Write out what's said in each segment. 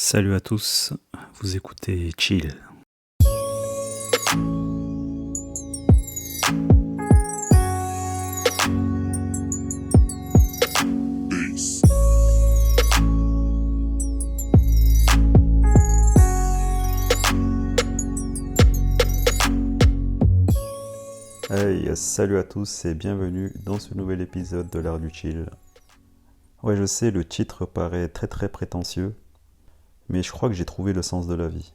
Salut à tous, vous écoutez Chill. Hey, salut à tous et bienvenue dans ce nouvel épisode de l'art du chill. Ouais, je sais, le titre paraît très prétentieux, mais je crois que j'ai trouvé le sens de la vie.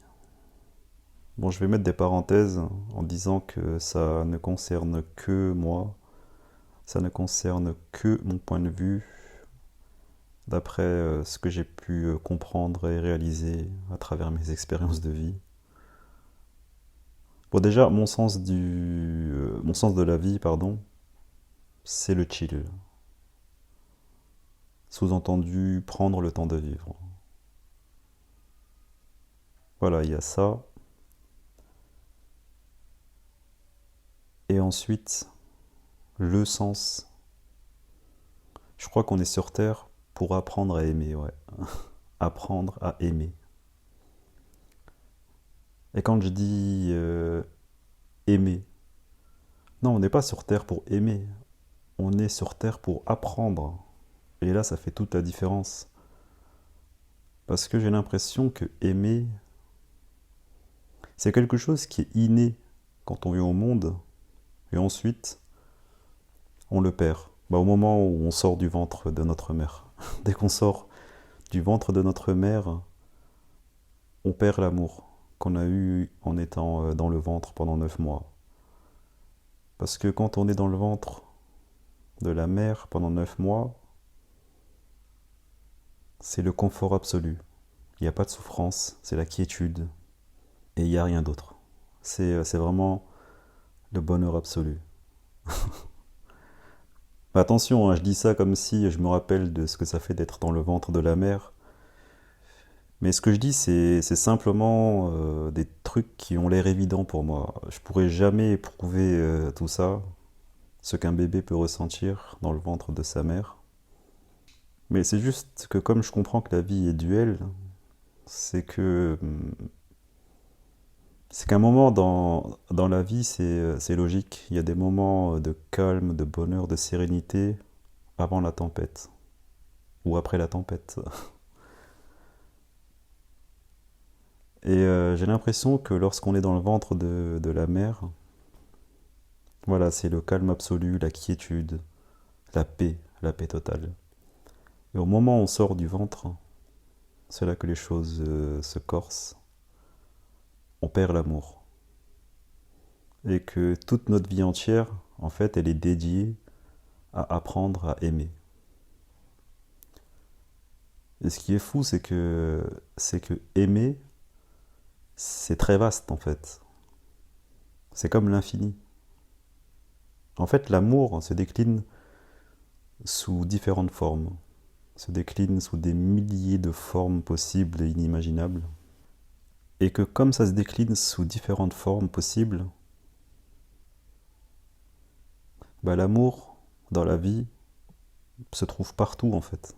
Bon, je vais mettre des parenthèses en disant que ça ne concerne que moi, ça ne concerne que mon point de vue, d'après ce que j'ai pu comprendre et réaliser à travers mes expériences de vie. Bon, déjà, mon sens de la vie, pardon, c'est le chill. Sous-entendu, prendre le temps de vivre. Voilà, il y a ça. Et ensuite, le sens. Je crois qu'on est sur Terre pour apprendre à aimer, ouais. Apprendre à aimer. Et quand je dis aimer, non, on n'est pas sur Terre pour aimer. On est sur Terre pour apprendre. Et là, ça fait toute la différence. Parce que j'ai l'impression que aimer, c'est quelque chose qui est inné quand on vient au monde. Et ensuite, on le perd. Au moment où on sort du ventre de notre mère. Dès qu'on sort du ventre de notre mère, on perd l'amour qu'on a eu en étant dans le ventre pendant 9 mois. Parce que quand on est dans le ventre de la mère pendant 9 mois, c'est le confort absolu. Il n'y a pas de souffrance, c'est la quiétude. Et il n'y a rien d'autre. C'est vraiment le bonheur absolu. Mais attention, je dis ça comme si je me rappelle de ce que ça fait d'être dans le ventre de la mère. Mais ce que je dis, c'est simplement des trucs qui ont l'air évidents pour moi. Je pourrais jamais éprouver tout ça, ce qu'un bébé peut ressentir dans le ventre de sa mère. Mais c'est juste que comme je comprends que la vie est duel, c'est que c'est qu'un moment dans la vie, c'est logique. Il y a des moments de calme, de bonheur, de sérénité avant la tempête. Ou après la tempête. Et j'ai l'impression que lorsqu'on est dans le ventre de la mer, voilà, c'est le calme absolu, la quiétude, la paix totale. Et au moment où on sort du ventre, c'est là que les choses se corsent. On perd l'amour. Et que toute notre vie entière, en fait, elle est dédiée à apprendre à aimer. Et ce qui est fou, c'est que aimer, c'est très vaste en fait. C'est comme l'infini. En fait, l'amour se décline sous différentes formes, se décline sous des milliers de formes possibles et inimaginables. Et que comme ça se décline sous différentes formes possibles, l'amour dans la vie se trouve partout en fait.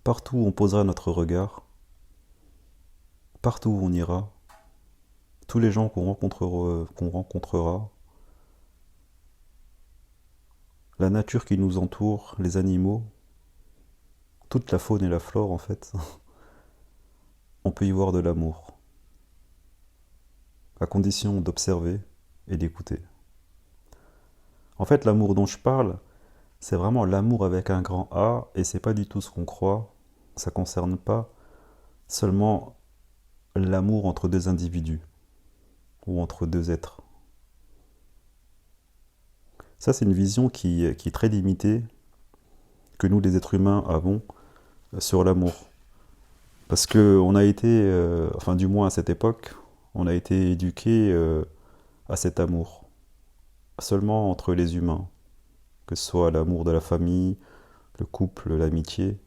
Partout où on posera notre regard, partout où on ira, tous les gens qu'on rencontrera, la nature qui nous entoure, les animaux, toute la faune et la flore en fait, on peut y voir de l'amour, à condition d'observer et d'écouter. En fait, l'amour dont je parle, c'est vraiment l'amour avec un grand A, et c'est pas du tout ce qu'on croit. Ça concerne pas seulement l'amour entre deux individus, ou entre deux êtres. Ça, c'est une vision qui est très limitée, que nous, les êtres humains, avons sur l'amour. Parce qu'on a été, enfin du moins à cette époque, on a été éduqué à cet amour, seulement entre les humains, que ce soit l'amour de la famille, le couple, l'amitié.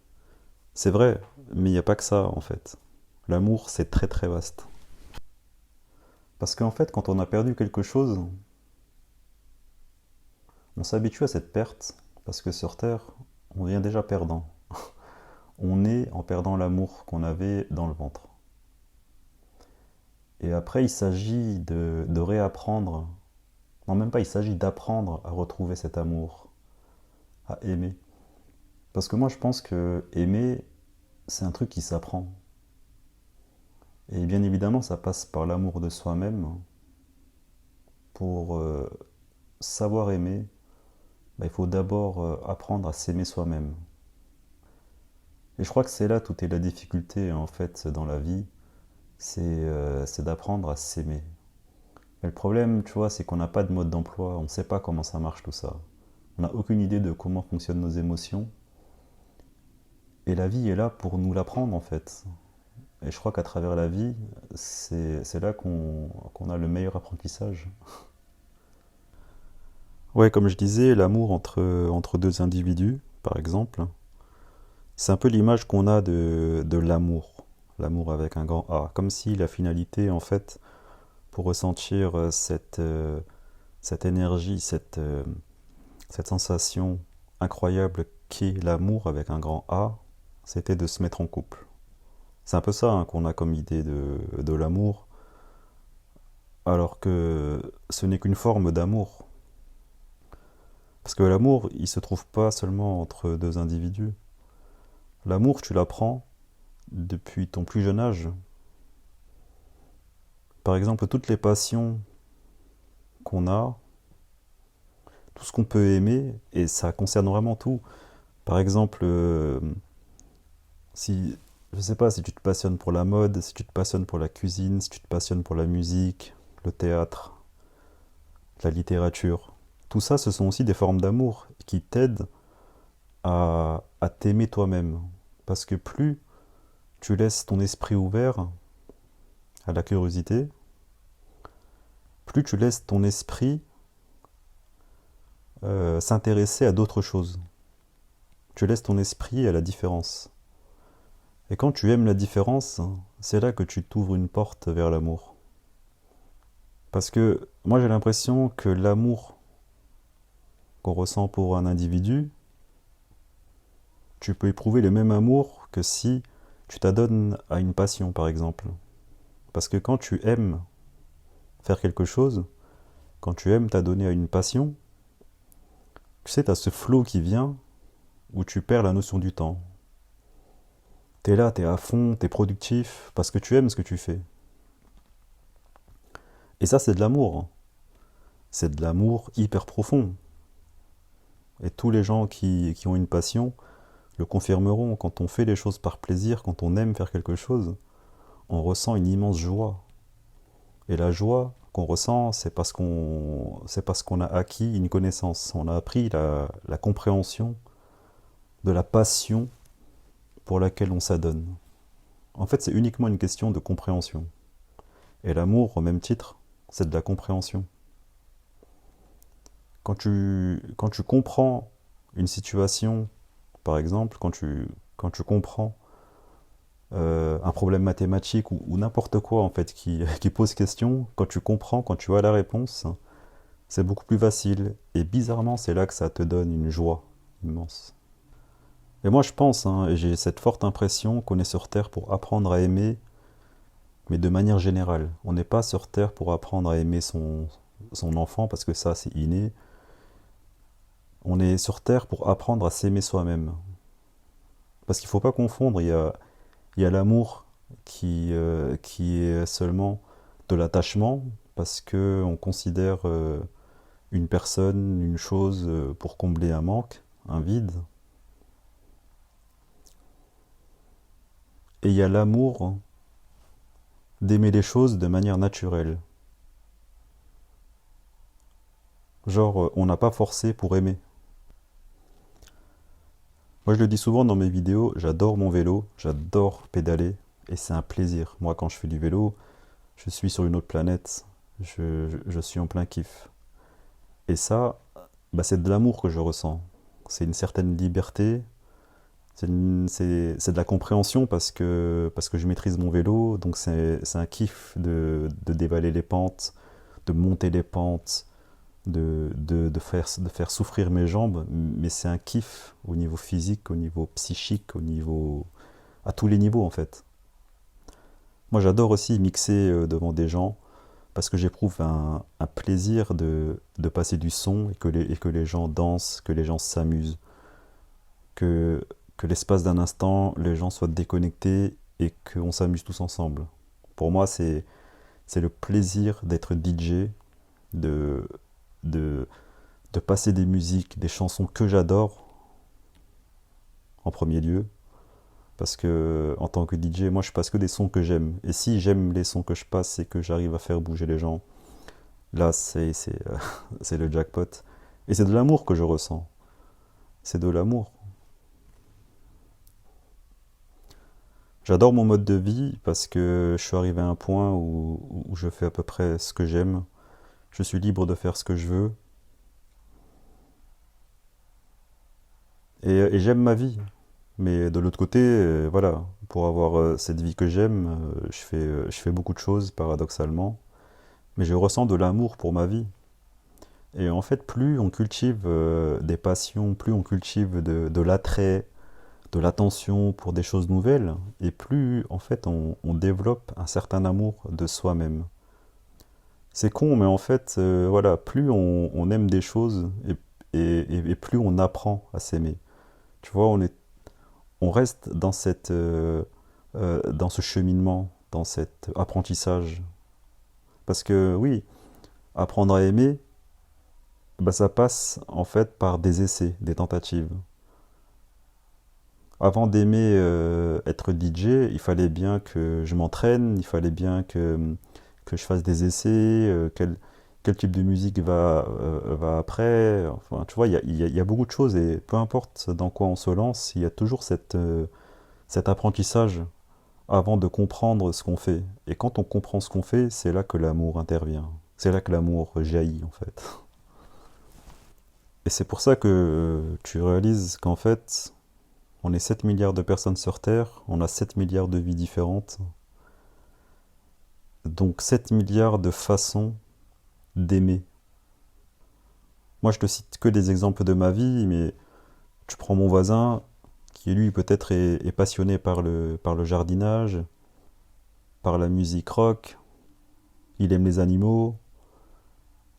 C'est vrai, mais il n'y a pas que ça en fait. L'amour, c'est très vaste. Parce qu'en fait, quand on a perdu quelque chose, on s'habitue à cette perte, parce que sur Terre, on vient déjà perdant. on naît en perdant l'amour qu'on avait dans le ventre. Et après, il s'agit de réapprendre, non même pas, il s'agit d'apprendre à retrouver cet amour, à aimer. Parce que moi, je pense que aimer, c'est un truc qui s'apprend. Et bien évidemment, ça passe par l'amour de soi-même. Pour savoir aimer, bah, il faut d'abord apprendre à s'aimer soi-même. Et je crois que c'est là toute est la difficulté en fait dans la vie, c'est d'apprendre à s'aimer. Mais le problème, tu vois, c'est qu'on n'a pas de mode d'emploi, on ne sait pas comment ça marche tout ça. On n'a aucune idée de comment fonctionnent nos émotions. Et la vie est là pour nous l'apprendre en fait. Et je crois qu'à travers la vie, c'est là qu'on a le meilleur apprentissage. Ouais, comme je disais, l'amour entre deux individus, par exemple, c'est un peu l'image qu'on a de l'amour. L'amour avec un grand A. Comme si la finalité, en fait, pour ressentir cette énergie, cette sensation incroyable qu'est l'amour avec un grand A, c'était de se mettre en couple. C'est un peu ça hein, qu'on a comme idée de l'amour, alors que ce n'est qu'une forme d'amour. Parce que l'amour, il se trouve pas seulement entre deux individus. L'amour, tu l'apprends depuis ton plus jeune âge. Par exemple, toutes les passions qu'on a, tout ce qu'on peut aimer, et ça concerne vraiment tout. Par exemple, si, je sais pas, si tu te passionnes pour la mode, si tu te passionnes pour la cuisine, si tu te passionnes pour la musique, le théâtre, la littérature, tout ça, ce sont aussi des formes d'amour qui t'aident à t'aimer toi-même. Parce que plus tu laisses ton esprit ouvert à la curiosité, plus tu laisses ton esprit s'intéresser à d'autres choses. Tu laisses ton esprit à la différence. Et quand tu aimes la différence, c'est là que tu t'ouvres une porte vers l'amour. Parce que moi j'ai l'impression que l'amour qu'on ressent pour un individu, tu peux éprouver le même amour que si tu t'adonnes à une passion par exemple. Parce que quand tu aimes faire quelque chose, quand tu aimes t'adonner à une passion, tu sais, tu as ce flow qui vient où tu perds la notion du temps. T'es là, t'es à fond, t'es productif, parce que tu aimes ce que tu fais. Et ça, c'est de l'amour, hein. C'est de l'amour hyper profond. Et tous les gens qui ont une passion le confirmeront. Quand on fait les choses par plaisir, quand on aime faire quelque chose, on ressent une immense joie. Et la joie qu'on ressent, c'est parce qu'on a acquis une connaissance. On a appris la compréhension de la passion pour laquelle on s'adonne. En fait, c'est uniquement une question de compréhension. Et l'amour, au même titre, c'est de la compréhension. Quand tu comprends une situation, par exemple, quand tu comprends un problème mathématique ou n'importe quoi en fait qui pose question, quand tu comprends, quand tu as la réponse, c'est beaucoup plus facile. Et bizarrement, c'est là que ça te donne une joie immense. Et moi, je pense, hein, et j'ai cette forte impression qu'on est sur Terre pour apprendre à aimer, mais de manière générale. On n'est pas sur Terre pour apprendre à aimer son enfant, parce que ça, c'est inné. On est sur Terre pour apprendre à s'aimer soi-même. Parce qu'il ne faut pas confondre, il y a l'amour qui est seulement de l'attachement, parce qu'on considère une personne, une chose pour combler un manque, un vide. Et il y a l'amour d'aimer les choses de manière naturelle. Genre, on n'a pas forcé pour aimer. Moi, je le dis souvent dans mes vidéos, j'adore mon vélo, j'adore pédaler, et c'est un plaisir. Moi, quand je fais du vélo, je suis sur une autre planète, je suis en plein kiff. Et ça, bah, c'est de l'amour que je ressens. C'est une certaine liberté, c'est de la compréhension parce que je maîtrise mon vélo, donc c'est un kiff de dévaler les pentes, de monter les pentes, de faire souffrir mes jambes, mais c'est un kiff au niveau physique, au niveau psychique, au niveau à tous les niveaux en fait. Moi j'adore aussi mixer devant des gens parce que j'éprouve un plaisir de passer du son et que les gens dansent, que les gens s'amusent, que, que l'espace d'un instant, les gens soient déconnectés et qu'on s'amuse tous ensemble. Pour moi, c'est le plaisir d'être DJ, de, de, de passer des musiques, des chansons que j'adore en premier lieu. Parce que en tant que DJ, moi je passe que des sons que j'aime. Et si j'aime les sons que je passe et que j'arrive à faire bouger les gens, là c'est le jackpot. Et c'est de l'amour que je ressens. C'est de l'amour. J'adore mon mode de vie parce que je suis arrivé à un point où je fais à peu près ce que j'aime. Je suis libre de faire ce que je veux. Et j'aime ma vie. Mais de l'autre côté, voilà, pour avoir cette vie que j'aime, je fais beaucoup de choses, paradoxalement. Mais je ressens de l'amour pour ma vie. Et en fait, plus on cultive des passions, plus on cultive de l'attrait, de l'attention pour des choses nouvelles, et plus en fait on développe un certain amour de soi-même. C'est con, mais en fait, voilà, plus on aime des choses et plus on apprend à s'aimer. Tu vois, on reste dans dans ce cheminement, dans cet apprentissage. Parce que oui, apprendre à aimer, bah, ça passe en fait par des essais, des tentatives. Avant d'aimer être DJ, il fallait bien que je m'entraîne, il fallait bien que je fasse des essais, quel type de musique va après. Enfin, tu vois, il y a beaucoup de choses et peu importe dans quoi on se lance, il y a toujours cet apprentissage avant de comprendre ce qu'on fait. Et quand on comprend ce qu'on fait, c'est là que l'amour intervient. C'est là que l'amour jaillit en fait. Et c'est pour ça que tu réalises qu'en fait, on est 7 milliards de personnes sur Terre, on a 7 milliards de vies différentes, donc 7 milliards de façons d'aimer. Moi, je te cite que des exemples de ma vie, mais tu prends mon voisin, qui lui peut-être est passionné par le jardinage, par la musique rock, il aime les animaux,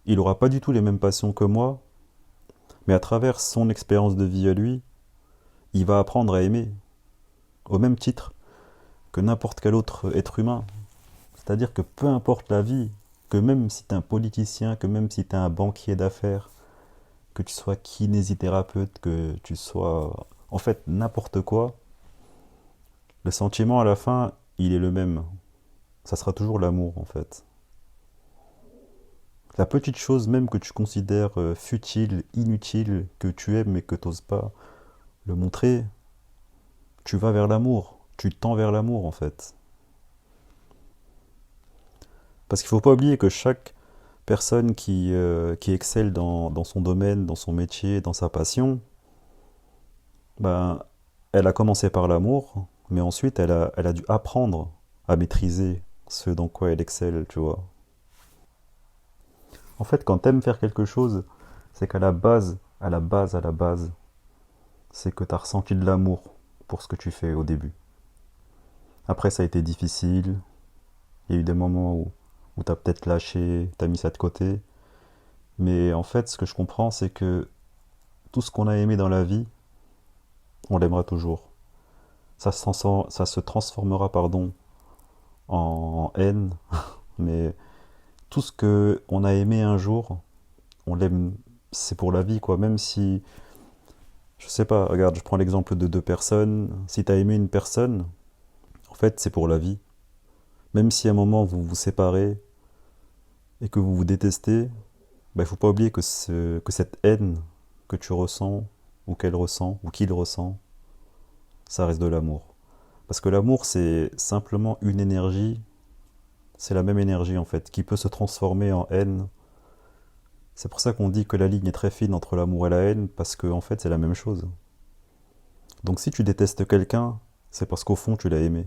il n'aura pas du tout les mêmes passions que moi, mais à travers son expérience de vie à lui, il va apprendre à aimer, au même titre que n'importe quel autre être humain. C'est-à-dire que peu importe la vie, que même si tu es un politicien, que même si tu es un banquier d'affaires, que tu sois kinésithérapeute, que tu sois en fait n'importe quoi, le sentiment à la fin, il est le même. Ça sera toujours l'amour en fait. La petite chose même que tu considères futile, inutile, que tu aimes mais que tu n'oses pas le montrer, tu vas vers l'amour. Tu tends vers l'amour en fait. Parce qu'il ne faut pas oublier que chaque personne qui excelle dans son domaine, dans son métier, dans sa passion, ben, elle a commencé par l'amour, mais ensuite elle a dû apprendre à maîtriser ce dans quoi elle excelle, tu vois. En fait, quand t'aimes faire quelque chose, c'est qu'à la base, à la base, à la base, c'est que t'as ressenti de l'amour pour ce que tu fais au début. Après, ça a été difficile, il y a eu des moments où t'as peut-être lâché, t'as mis ça de côté, mais en fait, ce que je comprends, c'est que tout ce qu'on a aimé dans la vie, on l'aimera toujours. Ça se transformera, pardon, en haine, mais tout ce que on a aimé un jour, on l'aime, c'est pour la vie, quoi. Même si, je sais pas, regarde, je prends l'exemple de deux personnes. Si t'as aimé une personne, en fait, c'est pour la vie. Même si à un moment vous vous séparez et que vous vous détestez, bah, il faut pas oublier que cette haine que tu ressens, ou qu'elle ressent, ou qu'il ressent, ça reste de l'amour. Parce que l'amour, c'est simplement une énergie, c'est la même énergie en fait, qui peut se transformer en haine. C'est pour ça qu'on dit que la ligne est très fine entre l'amour et la haine, parce que en fait c'est la même chose. Donc si tu détestes quelqu'un, c'est parce qu'au fond tu l'as aimé.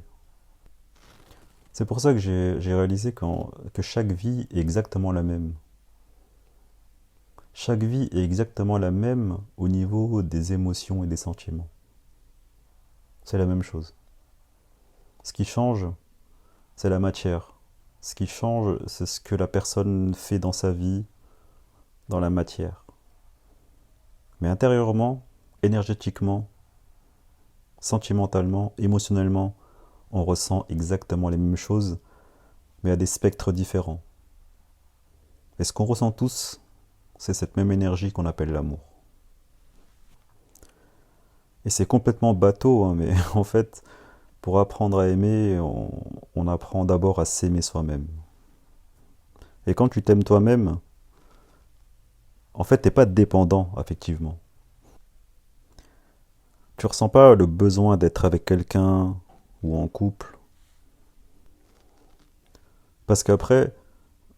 C'est pour ça que j'ai réalisé que chaque vie est exactement la même. Chaque vie est exactement la même au niveau des émotions et des sentiments. C'est la même chose. Ce qui change, c'est la matière. Ce qui change, c'est ce que la personne fait dans sa vie, dans la matière. Mais intérieurement, énergétiquement, sentimentalement, émotionnellement, on ressent exactement les mêmes choses, mais à des spectres différents. Et ce qu'on ressent tous, c'est cette même énergie qu'on appelle l'amour. Et c'est complètement bateau, hein, mais en fait, pour apprendre à aimer, on apprend d'abord à s'aimer soi-même. Et quand tu t'aimes toi-même, en fait, t'es pas dépendant, effectivement. Tu ressens pas le besoin d'être avec quelqu'un ou en couple. Parce qu'après,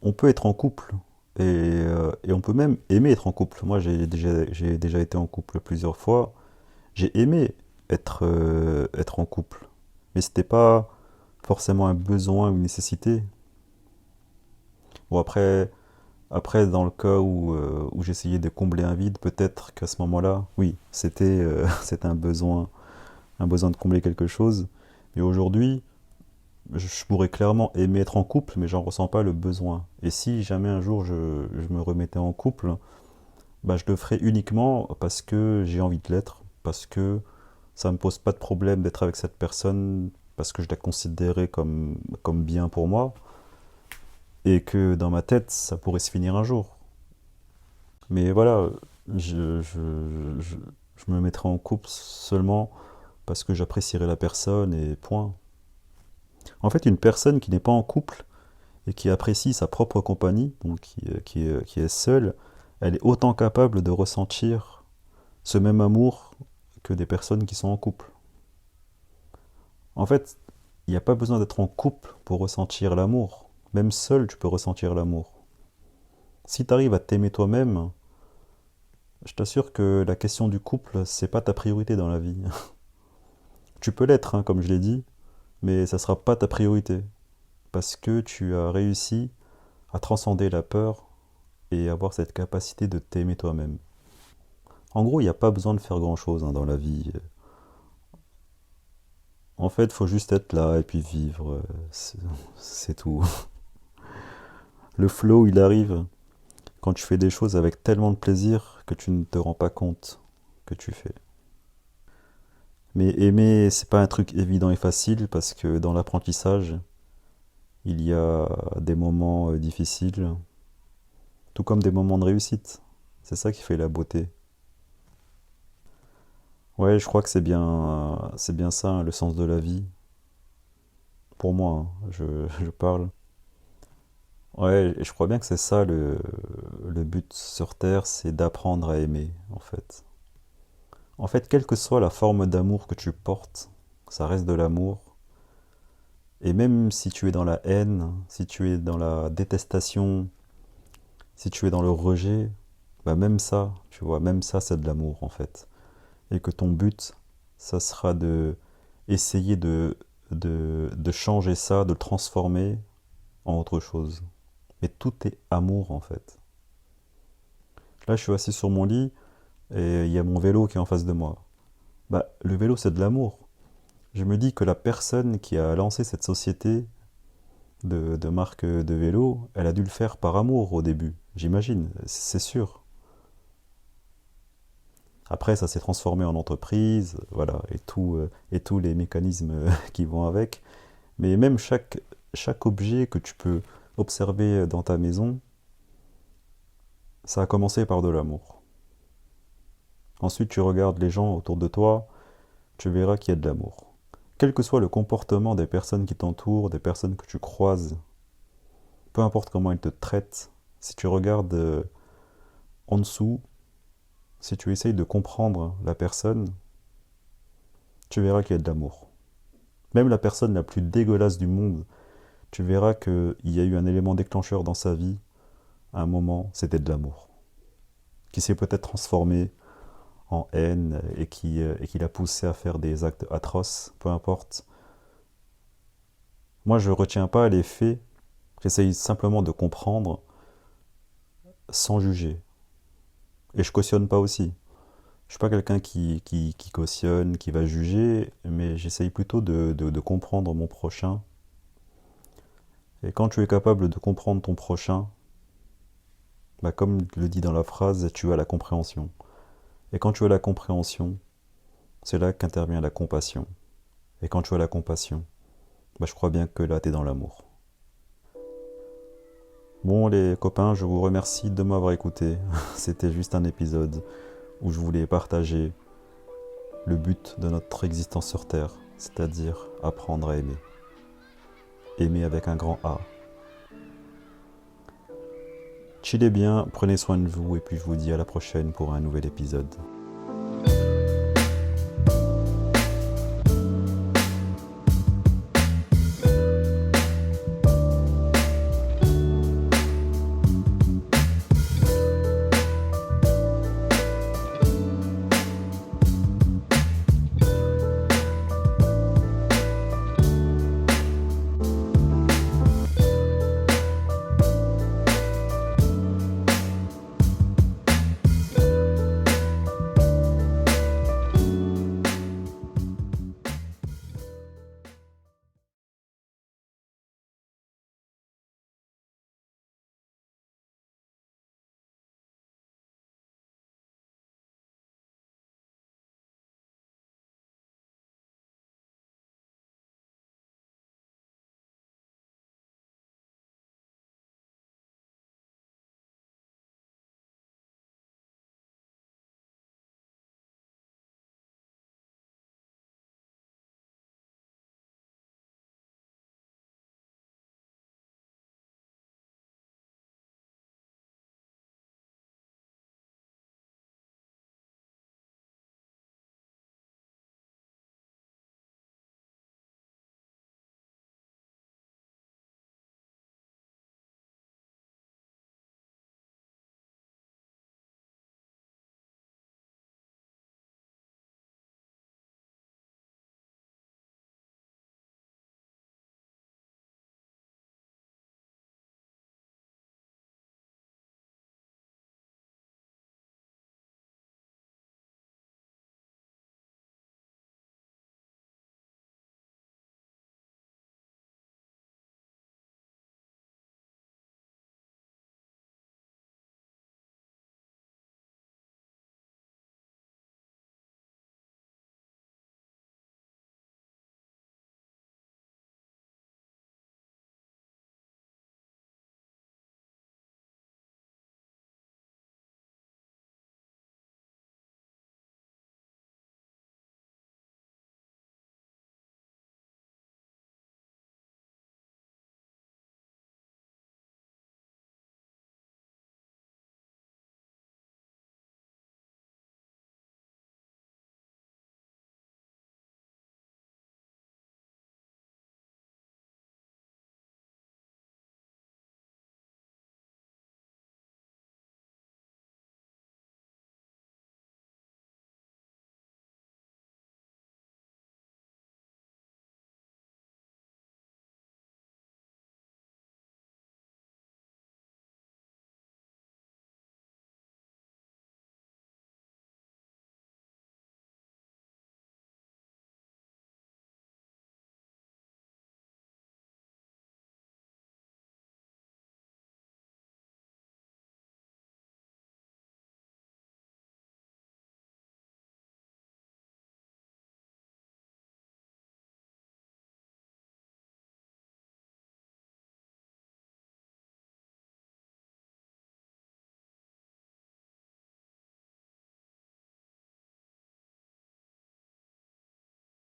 on peut être en couple et on peut même aimer être en couple. Moi, j'ai déjà été en couple plusieurs fois. J'ai aimé être en couple. Mais c'était pas forcément un besoin ou une nécessité. Bon, après dans le cas où j'essayais de combler un vide, peut-être qu'à ce moment-là, oui, c'était un besoin de combler quelque chose. Mais aujourd'hui, je pourrais clairement aimer être en couple, mais j'en ressens pas le besoin. Et si jamais un jour je me remettais en couple, bah, je le ferais uniquement parce que j'ai envie de l'être, parce que ça me pose pas de problème d'être avec cette personne, parce que je la considérais comme bien pour moi, et que dans ma tête, ça pourrait se finir un jour. Mais voilà, je me mettrais en couple seulement parce que j'apprécierais la personne et point. En fait, une personne qui n'est pas en couple et qui apprécie sa propre compagnie, donc qui est seule, elle est autant capable de ressentir ce même amour que des personnes qui sont en couple. En fait, il n'y a pas besoin d'être en couple pour ressentir l'amour. Même seul, tu peux ressentir l'amour. Si tu arrives à t'aimer toi-même, je t'assure que la question du couple, c'est pas ta priorité dans la vie. Tu peux l'être, hein, comme je l'ai dit, mais ça sera pas ta priorité. Parce que tu as réussi à transcender la peur et avoir cette capacité de t'aimer toi-même. En gros, il n'y a pas besoin de faire grand-chose hein, dans la vie. En fait, il faut juste être là et puis vivre. C'est tout. Le flow, il arrive quand tu fais des choses avec tellement de plaisir que tu ne te rends pas compte que tu fais. Mais aimer, c'est pas un truc évident et facile parce que dans l'apprentissage, il y a des moments difficiles, tout comme des moments de réussite. C'est ça qui fait la beauté. Ouais, je crois que c'est bien ça, hein, le sens de la vie. Pour moi, hein, je parle. Ouais, et je crois bien que c'est ça le but sur Terre, c'est d'apprendre à aimer, en fait. En fait, quelle que soit la forme d'amour que tu portes, ça reste de l'amour. Et même si tu es dans la haine, si tu es dans la détestation, si tu es dans le rejet, bah même ça, tu vois, même ça, c'est de l'amour, en fait. Et que ton but, ça sera de essayer de changer ça, de le transformer en autre chose. Mais tout est amour, en fait. Là, je suis assis sur mon lit et il y a mon vélo qui est en face de moi. Bah, le vélo, c'est de l'amour. Je me dis que la personne qui a lancé cette société de marque de vélo, elle a dû le faire par amour au début, j'imagine, c'est sûr. Après, ça s'est transformé en entreprise, voilà, et tous les mécanismes qui vont avec. Mais même chaque objet que tu peux observer dans ta maison, ça a commencé par de l'amour. Ensuite, tu regardes les gens autour de toi, tu verras qu'il y a de l'amour. Quel que soit le comportement des personnes qui t'entourent, des personnes que tu croises, peu importe comment elles te traitent, si tu regardes en dessous, si tu essayes de comprendre la personne, tu verras qu'il y a de l'amour. Même la personne la plus dégueulasse du monde, tu verras qu'il y a eu un élément déclencheur dans sa vie, à un moment, c'était de l'amour, qui s'est peut-être transformé en haine et qui l'a poussé à faire des actes atroces, peu importe. Moi, je ne retiens pas les faits, j'essaye simplement de comprendre sans juger. Et je cautionne pas aussi. Je suis pas quelqu'un qui cautionne, qui va juger, mais j'essaye plutôt de comprendre mon prochain. Et quand tu es capable de comprendre ton prochain, bah comme le dit dans la phrase, tu as la compréhension. Et quand tu as la compréhension, c'est là qu'intervient la compassion. Et quand tu as la compassion, bah je crois bien que là, tu es dans l'amour. Bon les copains, je vous remercie de m'avoir écouté. C'était juste un épisode où je voulais partager le but de notre existence sur Terre, c'est-à-dire apprendre à aimer. Aimer avec un grand A. Chillez bien, prenez soin de vous et puis je vous dis à la prochaine pour un nouvel épisode.